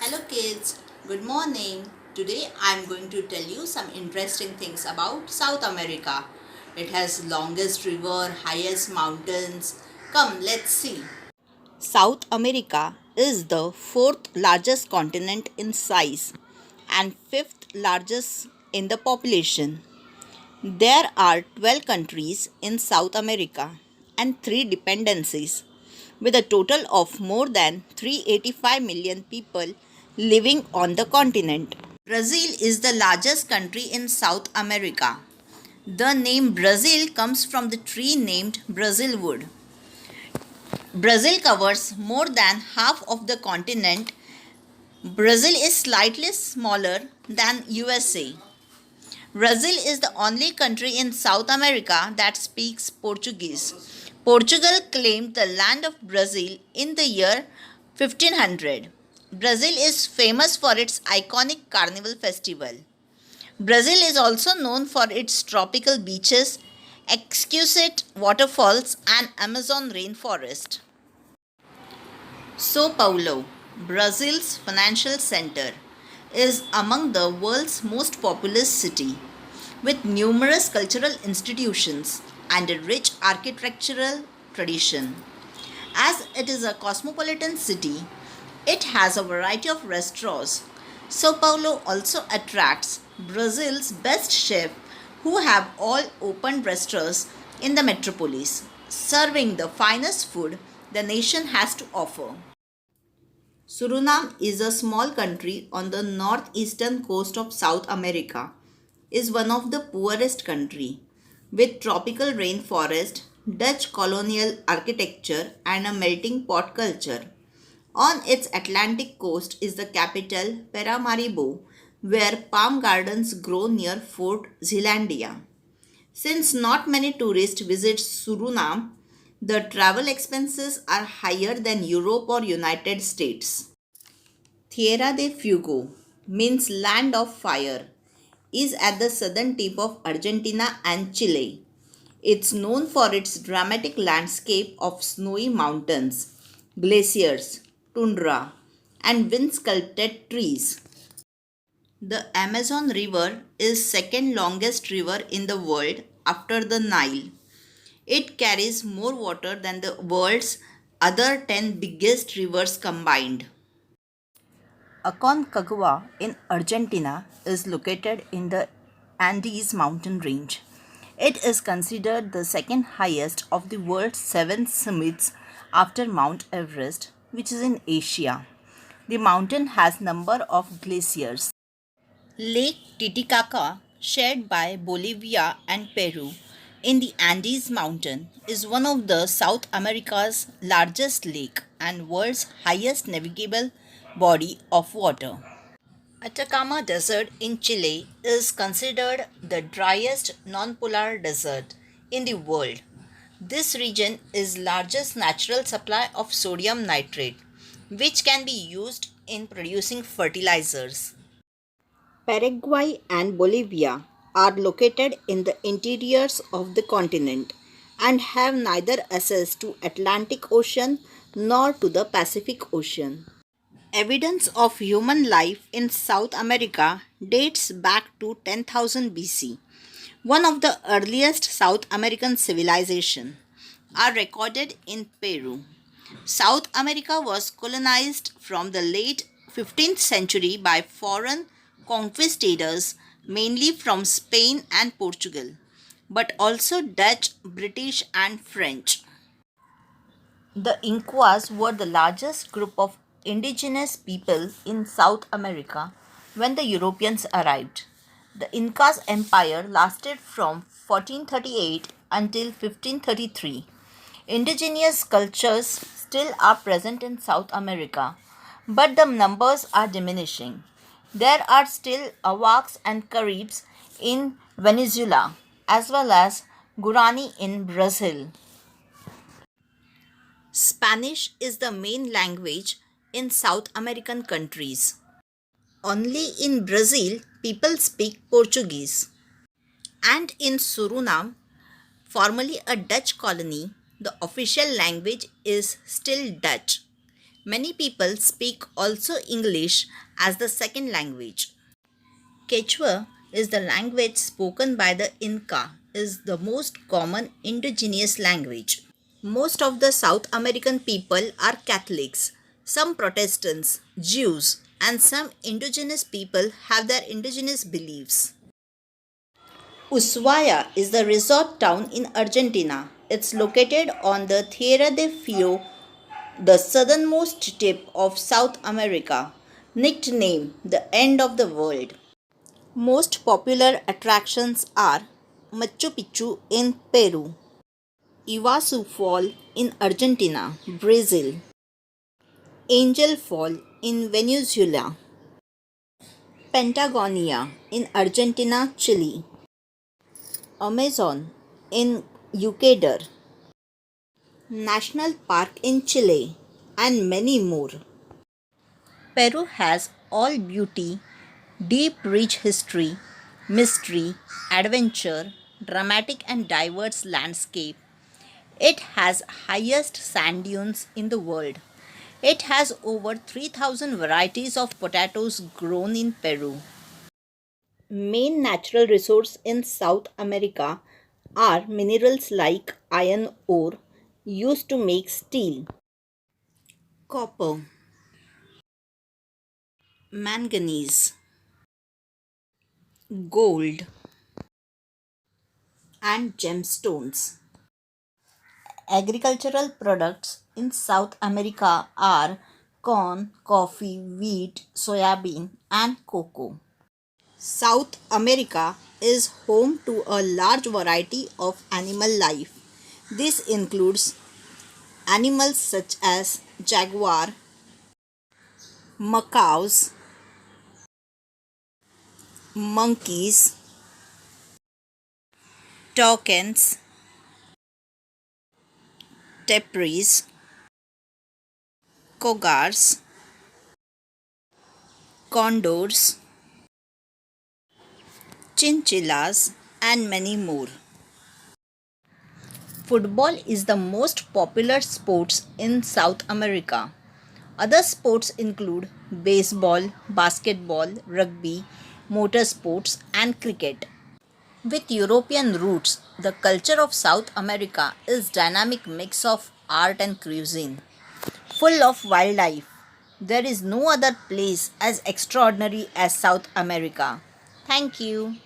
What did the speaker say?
Hello kids, good morning. Today I am going to tell you some interesting things about South America. It has longest river, highest mountains. Come, let's see. South America is the fourth largest continent in size and fifth largest in the population. There are 12 countries in South America and 3 dependencies, with a total of more than 385 million people living on the continent. Brazil is the largest country in South America. The name Brazil comes from the tree named Brazil wood. Brazil covers more than half of the continent. Brazil is slightly smaller than USA. Brazil is the only country in South America that speaks Portuguese. Portugal claimed the land of Brazil in the year 1500. Brazil is famous for its iconic Carnival festival. Brazil is also known for its tropical beaches, exquisite waterfalls, and Amazon rainforest. Sao Paulo, Brazil's financial center, is among the world's most populous city, with numerous cultural institutions and a rich architectural tradition. As it is a cosmopolitan city, it has a variety of restaurants. Sao Paulo also attracts Brazil's best chefs who have all opened restaurants in the metropolis, serving the finest food the nation has to offer. Suriname is a small country on the northeastern coast of South America. Is one of the poorest country with tropical rainforest, Dutch colonial architecture and a melting pot culture. On its Atlantic coast is the capital Paramaribo where palm gardens grow near Fort Zeelandia. Since not many tourists visit Suriname, the travel expenses are higher than Europe or United States. Tierra de Fuego means land of fire, is at the southern tip of Argentina and Chile. It's known for its dramatic landscape of snowy mountains, glaciers, tundra, and wind-sculpted trees. The Amazon River is second longest river in the world after the Nile. It carries more water than the world's other 10 biggest rivers combined. Aconcagua in Argentina is located in the Andes mountain range. It is considered the second highest of the world's seven summits after Mount Everest, which is in Asia. The mountain has number of glaciers. Lake Titicaca, shared by Bolivia and Peru in the Andes mountain, is one of the South America's largest lake and world's highest navigable body of water. Atacama Desert in Chile is considered the driest non-polar desert in the world. This region is largest natural supply of sodium nitrate, which can be used in producing fertilizers. Paraguay and Bolivia are located in the interiors of the continent and have neither access to Atlantic Ocean nor to the Pacific Ocean. Evidence of human life in South America dates back to 10,000 BC. One of the earliest South American civilizations are recorded in Peru. South America was colonized from the late 15th century by foreign conquistadors, mainly from Spain and Portugal, but also Dutch, British, and French. The Incas were the largest group of indigenous people in South America when the Europeans arrived. The Incas empire lasted from 1438 until 1533. Indigenous cultures still are present in South America, but the numbers are diminishing. There are still Awaks and Caribs in Venezuela, as well as Guarani in Brazil. Spanish is the main language in South American countries. Only in Brazil, people speak Portuguese. And in Suriname, formerly a Dutch colony, the official language is still Dutch. Many people speak also English as the second language. Quechua is the language spoken by the Inca, is the most common indigenous language. Most of the South American people are Catholics, some Protestants, Jews, and some indigenous people have their indigenous beliefs. Ushuaia is the resort town in Argentina. It's located on the Tierra del Fuego, the southernmost tip of South America, nicknamed the end of the world. Most popular attractions are Machu Picchu in Peru, Iguazu Fall in Argentina, Brazil, Angel Fall in Venezuela, Patagonia in Argentina, Chile, Amazon in Ecuador, National Park in Chile, and many more. Peru has all beauty, deep rich history, mystery, adventure, dramatic and diverse landscape. It has highest sand dunes in the world. It has over 3000 varieties of potatoes grown in Peru. Main natural resources in South America are minerals like iron ore used to make steel, copper, manganese, gold, and gemstones. Agricultural products in South America are corn, coffee, wheat, soybean, and cocoa. South America is home to a large variety of animal life. This includes animals such as jaguar, macaws, monkeys, toucans, tapirs, cougars, condors, chinchillas, and many more. Football is the most popular sports in South America. Other sports include baseball, basketball, rugby, motorsports, and cricket. With European roots, the culture of South America is dynamic mix of art and cuisine, full of wildlife. There is no other place as extraordinary as South America. Thank you.